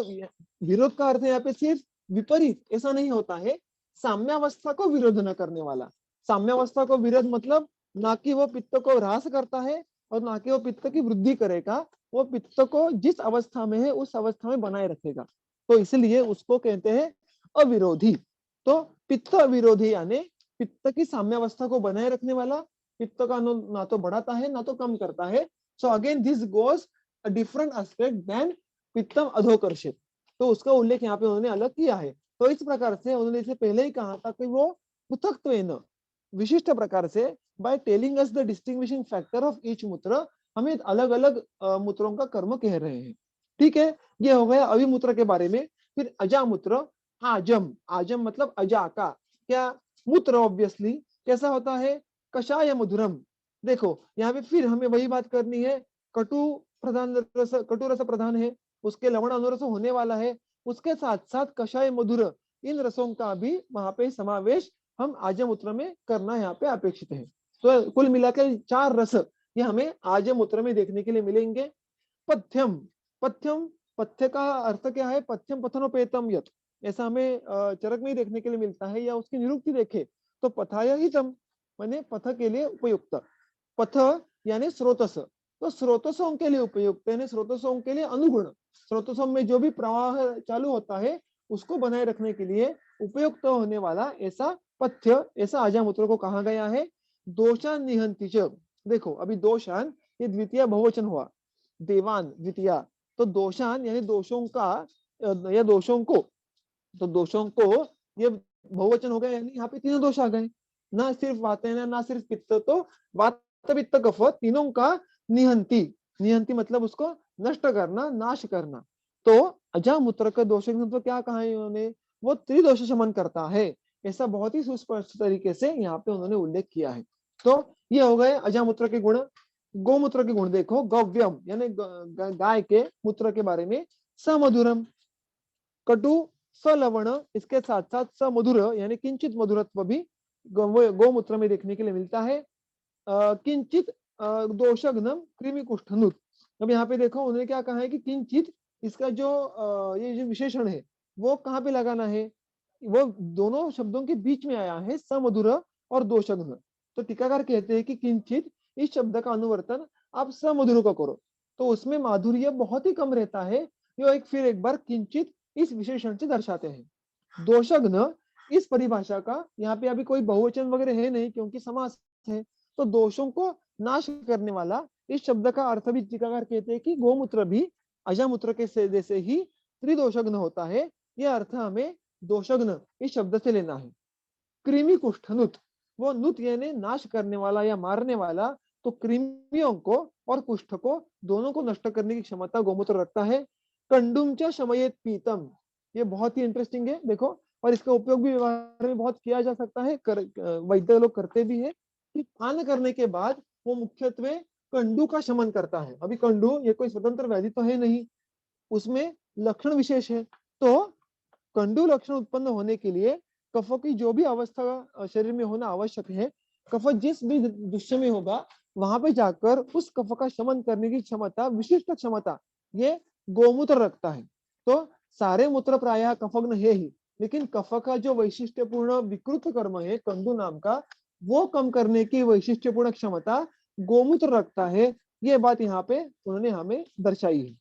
विरोध का अर्थ यहाँ पे सिर्फ विपरीत ऐसा नहीं होता है, साम्यावस्था को विरोध न करने वाला। साम्यावस्था को विरोध मतलब ना कि वो पित्त को ह्रास करता है और ना कि वो पित्त की वृद्धि करेगा, वो पित्त को जिस अवस्था में है उस अवस्था में बनाए रखेगा, तो इसलिए उसको कहते हैं अविरोधी। तो पित्त अविरोधी यानी पित्त की साम्यावस्था को बनाए रखने वाला, पित्त का ना तो बढ़ाता है ना तो कम करता है। So again this goes a different aspect than पित्तम अधोकर्षित, तो उसका उल्लेख यहाँ पे उन्होंने अलग किया है। तो इस प्रकार से उन्होंने इसे पहले ही कहा था कि वो पृथक्त्वेन, विशिष्ट प्रकार से, by telling us the distinguishing factor of each मूत्र, हमें अलग अलग मूत्रों का कर्म कह रहे हैं। ठीक है, ये हो गया अभिमूत्र के बारे में। फिर अजामूत्र, आजम, आजम मतलब अजा का क्या, मूत्र ऑब्वियसली कैसा होता है, कषाय मधुरम। देखो यहाँ पे फिर हमें वही बात करनी है, कटु प्रधान रस, कटु रस प्रधान है, उसके लवण अनुरस होने वाला है, उसके साथ साथ कषाय मधुर, इन रसों का भी वहां पे समावेश हम आजमूत्र में करना यहाँ पे अपेक्षित है। तो कुल मिलाकर 4 रस ये हमें आजमूत्र में देखने के लिए मिलेंगे। पथ्यम, पथ्यम, पथ्य का अर्थ क्या है, पथ्यम पथनोपेतम यत, ऐसा हमें चरक में ही देखने के लिए मिलता है, या उसकी निरुक्ति देखे तो पथाय हितम, माने पथ के लिए उपयुक्त, पथ यानी स्रोतस, तो स्रोतसों के लिए उपयुक्त यानी स्रोतसों के लिए अनुगुण, स्रोतसों में जो भी प्रवाह चालू होता है उसको बनाए रखने के लिए उपयुक्त होने वाला ऐसा पथ्य, ऐसा आजामूत्र को कहा गया है। दोषान निहंति च, देखो अभी दोषान ये द्वितीय बहुवचन हुआ, देवान द्वितीया, तो दोषान यानी दोषों का या दोषों को, तो दोषों को ये बहुवचन हो गया, यानी यहाँ पे तीनों दोष आ गए, ना सिर्फ वातेन ना सिर्फ पित्त, तो वात पित्त कफ तीनों का निहंती, निहंती मतलब उसको नष्ट करना, नाश करना। तो अजामूत्र का दोष तो क्या कहा है इन्होंने, वो त्रिदोष शमन करता है, ऐसा बहुत ही सुस्पष्ट तरीके से यहाँ पे उन्होंने उल्लेख किया है। तो ये हो गए अजामूत्र के गुण। गोमूत्र के गुण देखो, गव्यम यानी गाय के मूत्र के बारे में, समधुरम, कटु सलवण, इसके साथ साथ समधुर यानी किंचित मधुरत्व भी गोमूत्र में देखने के लिए मिलता है। किंचित दोषघ्नम कृमि कुष्ठनुत, अब यहाँ पे देखो उन्होंने क्या कहा है कि किंचित, इसका जो ये जो विशेषण है वो कहाँ पे लगाना है, वो दोनों शब्दों के बीच में आया है, समधुर और दोषघ्न। तो टीकाकार कहते हैं कि किंचित इस शब्द का अनुवर्तन आप समधुर को करो, तो उसमें माधुर्य बहुत ही कम रहता है, यो फिर एक बार किंचित इस विशेषण से दर्शाते हैं। दोषघ्न इस परिभाषा का यहाँ पे अभी कोई बहुवचन वगैरह है नहीं क्योंकि समास है, तो दोषों को नाश करने वाला, इस शब्द का अर्थ भी टीकाकार कहते हैं कि गोमूत्र भी अजामूत्र के जैसे ही त्रिदोषघ्न होता है, यह अर्थ हमें दोषघ्न इस शब्द से लेना है। कृमि कुष्ठनुत, वो नुत यानी नाश करने वाला या मारने वाला, तो कृमियों को और कुष्ठ को दोनों को नष्ट करने की क्षमता गोमूत्र रखता है। कंडुम च शमयेत पीतम, ये बहुत ही इंटरेस्टिंग है देखो, और इसका उपयोग भी व्यवहार में बहुत किया जा सकता है, वैद्य लोग करते भी है कि पान करने के बाद वो मुख्यत्वे कंडू का शमन करता है। अभी कंडू ये कोई स्वतंत्र व्याधि तो है नहीं, उसमें लक्षण विशेष है, तो कंडू लक्षण उत्पन्न होने के लिए कफ की जो भी अवस्था शरीर में होना आवश्यक है, कफ जिस भी दृश्य में होगा वहां पे जाकर उस कफ का शमन करने की क्षमता, विशिष्ट क्षमता, ये गोमूत्र रखता है। तो सारे मूत्र प्रायः कफग्न है ही, लेकिन कफ का जो वैशिष्ट्यपूर्ण विकृत कर्म है कंदु नाम का, वो कम करने की वैशिष्ट्यपूर्ण क्षमता गोमूत्र रखता है। ये बात यहाँ पे उन्होंने हमें दर्शाई है।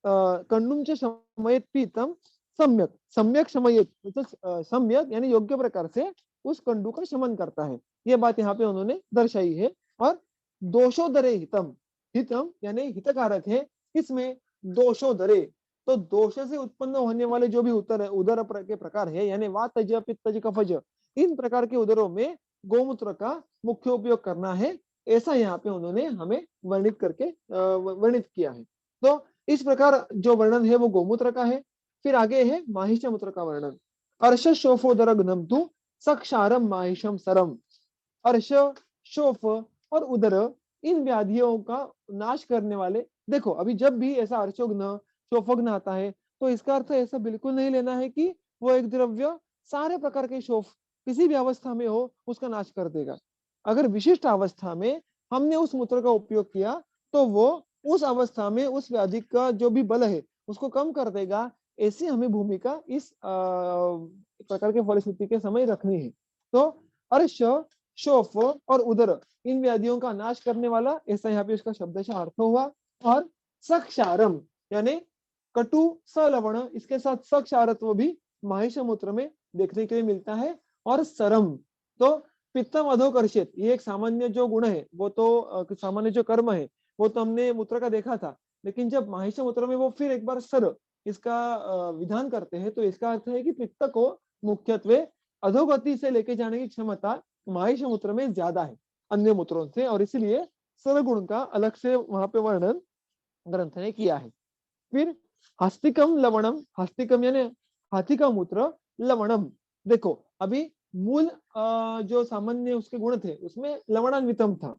कंडुम च शमयेत पीतम सम्यक, सम्यक शमयेत, तो सम्यक यानी योग्य प्रकार से उस कंडू का शमन करता है। ये बात यहाँ पे उन्होंने दर्शाई है। और दोषोदरे हितम, हितम यानी हितकारक है। इसमें दोषोदरे, तो दोष से उत्पन्न होने वाले जो भी उदर के प्रकार है, यानी वातज, पित्तज, कफज, इन प्रकार के उदरों में गोमूत्र का मुख्य उपयोग करना है, ऐसा यहाँ पे उन्होंने हमें वर्णित करके वर्णित किया है। तो इस प्रकार जो वर्णन है वो गोमूत्र का है। फिर आगे है माहिष्य मूत्र का वर्णन। अर्श शोफोदर घ्नम तु सक्षारम माहिषम सरम। अर्श, शोफ और उदर, इन व्याधियों का नाश करने वाले, देखो अभी जब भी ऐसा अर्शोघ्न, शोफघ्न आता है, तो इसका अर्थ ऐसा बिल्कुल नहीं लेना है कि वो एक द्रव्य सारे प्रकार के शोफ किसी भी अवस्था में हो उसका नाश कर देगा। अगर विशिष्ट अवस्था में हमने उस मूत्र का उपयोग किया तो वो उस अवस्था में उस व्याधि का जो भी बल है उसको कम कर देगा। ऐसी हमें भूमिका इस प्रकार के फलश्रुति के समय रखनी है। तो अर्श, शोफ और उदर, इन व्याधियों का नाश करने वाला, ऐसा यहाँ पे इसका शब्दशः अर्थ हुआ। और सक्षारम यानी कटु सलवण, इसके साथ सक्षारत्व भी माहिष मूत्र में देखने के लिए मिलता है। और सरम, तो पित्तम अधोकर्षित, ये एक सामान्य जो गुण है, वो तो सामान्य जो कर्म है वो तो हमने मूत्र का देखा था, लेकिन जब माहिष मूत्र में वो फिर एक बार सर इसका विधान करते हैं, तो इसका अर्थ है कि पित्त को मुख्यत्वे अधोगति से लेके जाने की क्षमता माहिष मूत्र में ज्यादा है अन्य मूत्रों से, और इसलिए सर गुण का अलग से वहां पे वर्णन ग्रंथ ने किया है। फिर हस्तिकम लवणम, हस्तिकम यानी हाथी का मूत्र, लवणम, देखो अभी मूल जो सामान्य उसके गुण थे उसमें लवणान्वितम था,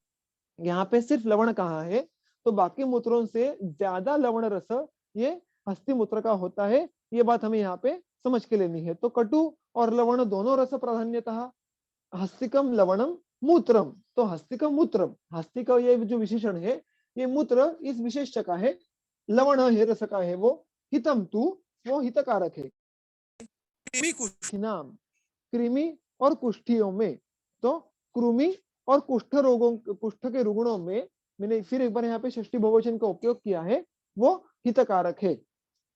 यहाँ पे सिर्फ लवण कहा है, तो बाकी मूत्रों से ज्यादा लवण रस ये हस्ती मूत्र का होता है। ये बात हमें यहाँ पे समझ के लेनी है। तो कटु और लवण दोनों रस प्राधान्यतः, हस्तिकम लवणम मूत्रम, तो हस्तिकम मूत्रम, हस्ती का ये जो विशेषण है ये मूत्र इस विशेष का है, लवण है रस का है वो, हितम तु वो हितकारक है। नाम कृमि और कुष्ठियों में, तो कृमि और कुष्ठ रोगों, कुष्ठ के रुग्णों में, मैंने फिर एक बार यहाँ पे षष्ठी बहुवचन का उपयोग किया है, वो हितकारक है।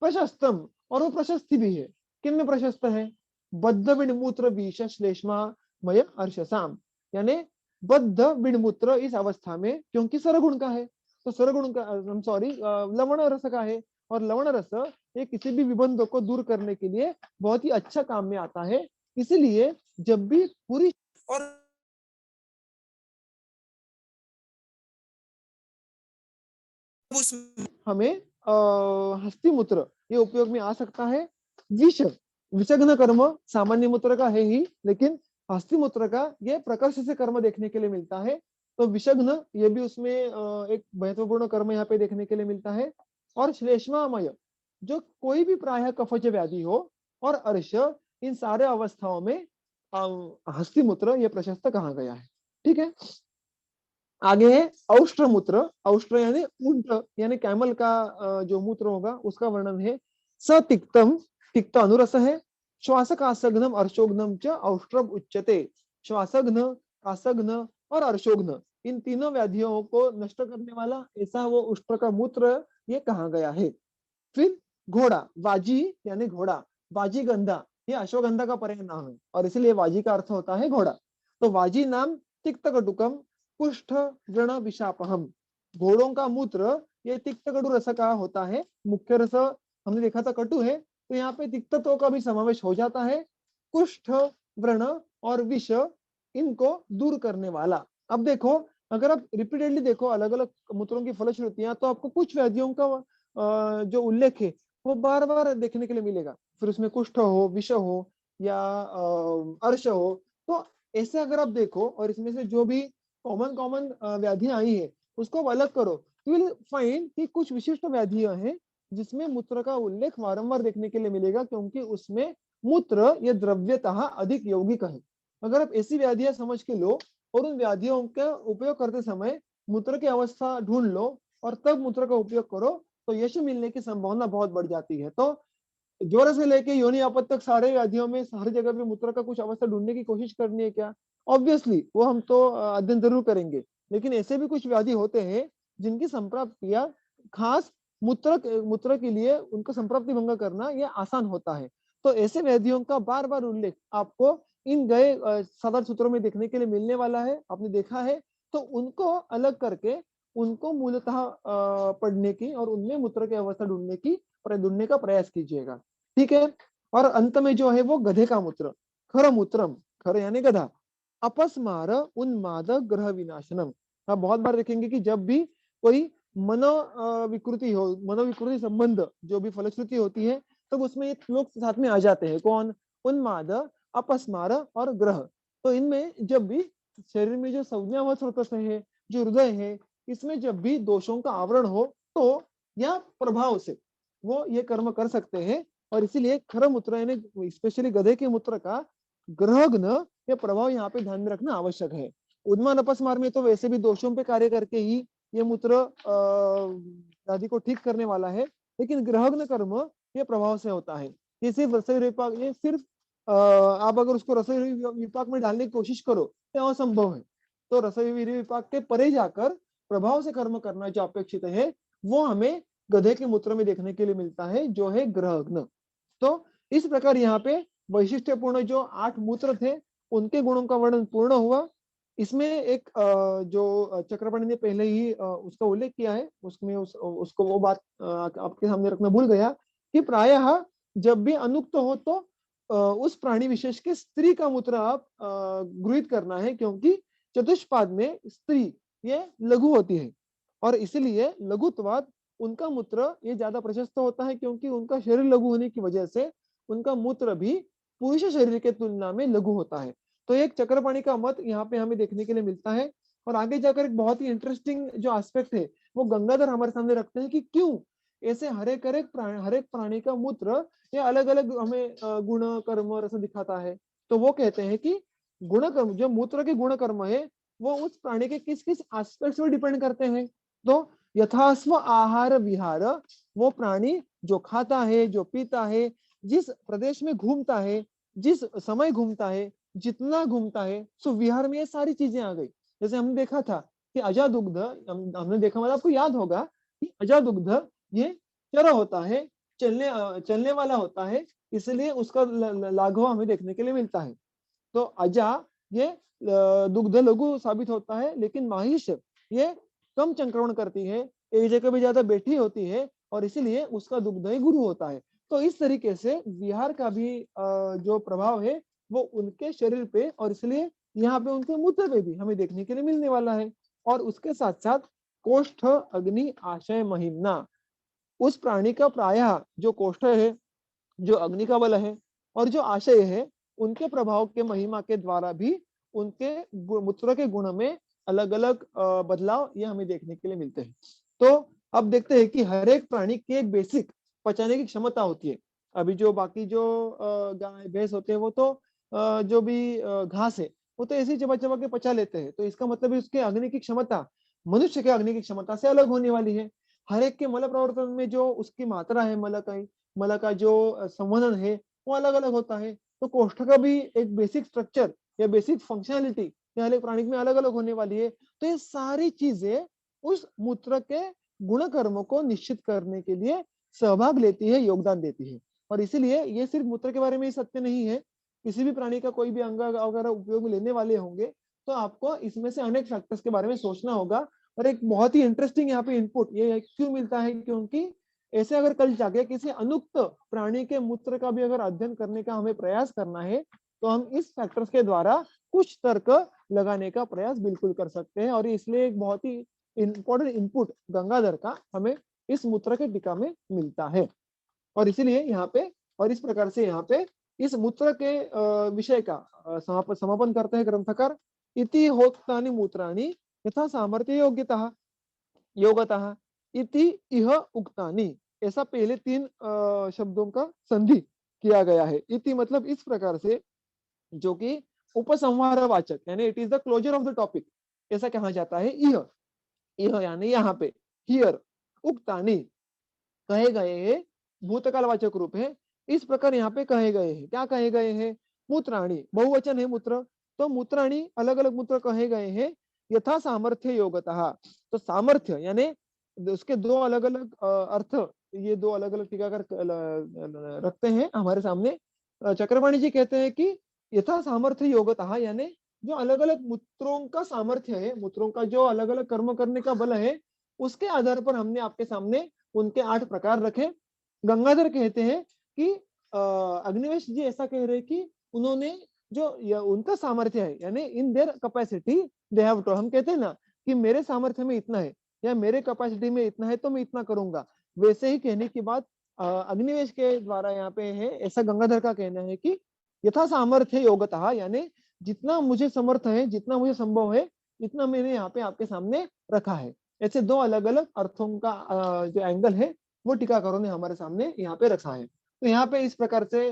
प्रशस्तम, और वो प्रशस्ति भी है। किन में प्रशस्त है? बद्ध विणमूत्र विष श्लेष्मा मय अर्शसाम, यानी बद्ध विणमूत्र इस अवस्था में, क्योंकि सरगुण का है, तो सरगुण का सॉरी लवण रस का है, और लवण रस ये किसी भी विबंध को दूर करने के लिए बहुत ही अच्छा काम में आता है। इसलिए जब भी पूरी और हमें हस्ती मूत्र ये उपयोग में आ सकता है। विष, विषघ्न कर्म सामान्य मूत्र का है ही, लेकिन हस्ती मूत्र का ये प्रकर्ष से कर्म देखने के लिए मिलता है। तो विषघ्न ये भी उसमें एक महत्वपूर्ण कर्म यहाँ पे देखने के लिए मिलता है। और श्लेष्मामय, जो कोई भी प्रायः कफज व्याधि हो, और अर्श, इन सारे अवस्थाओं में हस्ती मूत्र ये प्रशस्त कहा गया है। ठीक है, आगे है औष्ट्र मूत्र। औष्ट्र यानी ऊंट यानी कैमल का जो मूत्र होगा उसका वर्णन है। सतिक्तम, तिक्त अनुरस है। श्वासकासघ्नम अर्शोघ्नम च औष्ट्रम उच्यते, श्वासघ्न, कासघ्न और अर्शोघ्न, इन तीनों व्याधियों को नष्ट करने वाला ऐसा वो उष्ट्र का मूत्र ये कहा गया है। फिर घोड़ा, वाजी यानी घोड़ा, वाजी गंधा, ये अश्वगंधा का पर्याय नाम है, और इसलिए वाजी का अर्थ होता है घोड़ा। तो वाजी नाम तिक्त कटुकम कुष्ठ व्रण विषापहम, घोड़ों का मूत्र ये तिक्त कटु रस का होता है। मुख्य रस हमने देखा था कटु है, तो यहाँ पे तिक्तत्व का भी समावेश हो जाता है। कुष्ठ, व्रण और विष, इनको दूर करने वाला। अब देखो, अगर आप रिपीटेडली देखो अलग अलग मूत्रों की फलश्रुतियां, तो आपको कुछ व्याधियों का जो उल्लेख है वो बार बार देखने के लिए मिलेगा। फिर उसमें कुष्ठ हो, विष हो या अर्श हो, तो ऐसे अगर आप देखो और इसमें से जो भी कॉमन कॉमन व्याधियां आई है उसको अलग करो, यू विल फाइंड कि कुछ विशिष्ट व्याधियां हैं जिसमें मूत्र का उल्लेख बारंबार देखने के लिए मिलेगा, क्योंकि उसमें मूत्र यह द्रव्यतः अधिक यौगिक है। अगर आप ऐसी व्याधियां समझ के लो और उन व्याधियों का उपयोग करते समय मूत्र की अवस्था ढूंढ लो और तब मूत्र का उपयोग करो, तो यश मिलने की संभावना बहुत बढ़ जाती है। तो ज्वर से लेके योनि आपद तक सारे व्याधियों में हर जगह पे मूत्र का कुछ अवस्था ढूंढने की कोशिश करनी है क्या? ऑब्वियसली वो हम तो अध्ययन जरूर करेंगे, लेकिन ऐसे भी कुछ व्याधि होते हैं जिनकी संप्राप्तियां खास मूत्र के लिए उनको संप्राप्ति भंग करना ये आसान होता है। तो ऐसे व्याधियों का बार बार उल्लेख आपको इन गए साधारण सूत्रों में देखने के लिए मिलने वाला है, आपने देखा है। तो उनको अलग करके उनको मूलतः पढ़ने की और उनमें मूत्र की अवस्था ढूंढने का प्रयास कीजिएगा, ठीक है। और अंत में जो है वो गधे का मूत्र, खर मूत्रम, खर यानी गधा, अपस्मार उन्माद ग्रह विनाशनम। आप बहुत बार देखेंगे कि जब भी कोई विकृति हो, मनोविकृति संबंध जो भी फलश्रुति होती है, तब उसमें ये लोग साथ में आ जाते हैं। कौन? उन्माद, अपस्मार और ग्रह। तो इनमें जब भी शरीर में जो संज्ञावत स्रोत है, जो हृदय है, इसमें जब भी दोषों का आवरण हो, तो या प्रभाव से वो ये कर्म कर सकते हैं। और इसीलिए खर मूत्र यानी स्पेशली गधे के मूत्र का ग्रहग्न या प्रभाव यहाँ पे ध्यान में रखना आवश्यक है। उन्मान अपस्मार में तो वैसे भी दोषों पे कार्य करके ही ये मूत्र आदि को ठीक करने वाला है, लेकिन ग्रहग्न कर्म ये प्रभाव से होता है। ये सिर्फ रसोई विपाक, ये सिर्फ आप अगर उसको रसोई विपाक में डालने की कोशिश करो तो असंभव है। तो रसोई विपाक के परे जाकर प्रभाव से कर्म करना जो अपेक्षित है, वो हमें गधे के मूत्र में देखने के लिए मिलता है, जो है ग्रहग्न। तो इस प्रकार यहाँ पे वैशिष्ट्यपूर्ण जो 8 मूत्र थे उनके गुणों का वर्णन पूर्ण हुआ। इसमें एक जो चक्रपाणी ने पहले ही उसका उल्लेख किया है, उसमें उसको वो बात आपके सामने रखना भूल गया कि प्रायः जब भी अनुक्त हो तो उस प्राणी विशेष के स्त्री का मूत्र आप गृहीत करना है, क्योंकि चतुष्पाद में स्त्री ये लघु होती है और इसलिए लघुत्वाद उनका मूत्र ये ज्यादा प्रशस्त होता है, क्योंकि उनका शरीर लघु होने की वजह से उनका मूत्र भी पुरुष शरीर के तुलना में लघु होता है। तो एक चक्रपाणी का मत यहाँ पे हमें देखने के लिए मिलता है। और आगे जाकर एक बहुत ही इंटरेस्टिंग जो एस्पेक्ट है वो गंगाधर हमारे सामने रखते हैं कि क्यों ऐसे हर एक प्राणी का मूत्र ये अलग अलग हमें गुण कर्म और ऐसा दिखाता है। तो वो कहते हैं कि गुण कर्म, जो मूत्र के गुण कर्म है, वो उस प्राणी के किस किस एस्पेक्ट पर डिपेंड करते हैं। तो यथास्व आहार विहार, वो प्राणी जो खाता है, जो पीता है, जिस प्रदेश में घूमता है, जिस समय घूमता है, जितना घूमता है, सो विहार में ये सारी चीजें आ गई। जैसे हमने देखा था कि अजादुग्ध, हमने देखा, मतलब आपको याद होगा कि अजादुग्ध ये चर होता है, चलने वाला होता है, इसलिए उसका लाघव हमें देखने के लिए मिलता है। तो अजा ये दुग्ध लघु साबित होता है, लेकिन माहिष ये कम चंक्रमण करती है, एक जगह भी ज्यादा बैठी होती है और इसीलिए उसका दुग्ध ही गुरु होता है। तो इस तरीके से विहार का भी जो प्रभाव है वो उनके शरीर पे और इसलिए यहाँ पे उनके मूत्र पे भी हमें देखने के लिए मिलने वाला है। और उसके साथ साथ कोष्ठ अग्नि आशय महिमना, उस प्राणी का प्रायः जो कोष्ठ है, जो अग्नि का बल है और जो आशय है, उनके प्रभाव के महिमा के द्वारा भी उनके मूत्र के गुण में अलग अलग बदलाव ये हमें देखने के लिए मिलते हैं। तो अब देखते हैं कि हर एक प्राणी की एक बेसिक पचाने की क्षमता होती है। अभी जो बाकी जो गाय भैंस होते हैं वो तो जो भी घास है वो तो ऐसे ही चबा चबा के पचा लेते हैं। तो इसका मतलब है उसके अग्नि की क्षमता मनुष्य के अग्नि की क्षमता से अलग होने वाली है। हर एक के मल प्रवर्तन में जो उसकी मात्रा है, मल का जो संवर्धन है वो अलग अलग होता है। तो कोष्ठ का भी एक बेसिक स्ट्रक्चर या बेसिक फंक्शनलिटी हर एक प्राणी में अलग अलग होने वाली है। तो ये सारी चीजें उस मूत्र के गुण कर्म को निश्चित करने के लिए सहभाग लेती है, योगदान देती है। और इसीलिए ये सिर्फ मूत्र के बारे में ही सत्य नहीं है, किसी भी प्राणी का कोई भी अंग अगर उपयोग में लेने वाले होंगे तो आपको इसमें से अनेक फैक्टर्स के बारे में सोचना होगा। और एक बहुत ही इंटरेस्टिंग यहाँ पे इनपुट ये क्यों मिलता है, क्योंकि ऐसे अगर कल जाके किसी अनुक्त प्राणी के मूत्र का भी अगर अध्ययन करने का हमें प्रयास करना है तो हम इस फैक्टर्स के द्वारा कुछ तर्क लगाने का प्रयास बिल्कुल कर सकते हैं। और इसलिए एक बहुत ही इंपॉर्टेंट इनपुट गंगाधर का हमें इस मूत्र के टीका में मिलता है। और इसीलिए यहाँ पे और इस प्रकार से यहाँ पे इस मूत्र के विषय का समापन करते हैं ग्रंथकार। इति होक्तानि मूत्राणि यथा सामर्थ्य योग्यता योगतः इति इह उक्तानि, ऐसा पहले 3 शब्दों का संधि किया गया है। इति मतलब इस प्रकार से, जो कि उपसंहारवाचक, यानी it is the closure of the topic, ऐसा कहा जाता है। यह यह यानी यहाँ पे, हियर, उक्तानी, कहे गए हैं, भूतकालवाचक रूप है। इस प्रकार यहाँ पे कहे गए हैं, क्या कहे गए हैं? मूत्राणी, बहुवचन है मूत्र, तो मूत्राणी अलग अलग मूत्र कहे गए हैं, यथा सामर्थ्य योगतः। तो सामर्थ्य यानी उसके दो अलग अलग अर्थ, ये दो अलग अलग टीकाकार रखते हैं हमारे सामने। चक्रपाणी जी कहते हैं कि यथा सामर्थ्य योगतः, यानी जो अलग अलग मूत्रों का सामर्थ्य है, मूत्रों का जो अलग अलग कर्म करने का बल है, उसके आधार पर हमने आपके सामने उनके 8 प्रकार रखे। गंगाधर कहते हैं कि अग्निवेश जी ऐसा कह रहे हैं कि उन्होंने जो उनका सामर्थ्य है, यानी in their capacity they have to, हम कहते हैं ना कि मेरे सामर्थ्य में इतना है या मेरे कैपेसिटी में इतना है तो मैं इतना करूंगा, वैसे ही कहने की बात अग्निवेश के द्वारा यहाँ पे है। ऐसा गंगाधर का कहना है कि यथा सामर्थ्य योगतः, यानी जितना मुझे समर्थ है, जितना मुझे संभव है, इतना मैंने यहाँ पे आपके सामने रखा है। ऐसे दो अलग अलग अर्थों का जो एंगल है वो टीकाकारों ने हमारे सामने यहाँ पे रखा है। तो यहाँ पे इस प्रकार से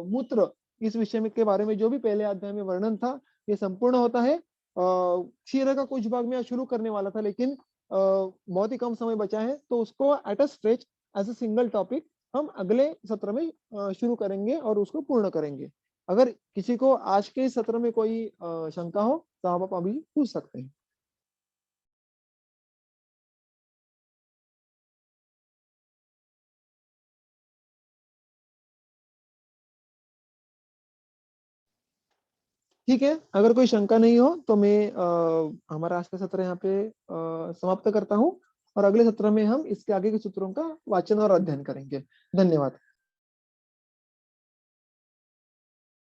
मूत्र इस विषय में के बारे में जो भी पहले अध्याय में वर्णन था ये संपूर्ण होता है। क्षीर का कुछ भाग में शुरू करने वाला था, लेकिन बहुत ही कम समय बचा है, तो उसको at a stretch as a single topic हम अगले सत्र में शुरू करेंगे और उसको पूर्ण करेंगे। अगर किसी को आज के सत्र में कोई शंका हो तो आप अभी पूछ सकते हैं। ठीक है, अगर कोई शंका नहीं हो तो मैं हमारा आज का सत्र यहाँ पे समाप्त करता हूँ, और अगले सत्र में हम इसके आगे के सूत्रों का वाचन और अध्ययन करेंगे। धन्यवाद।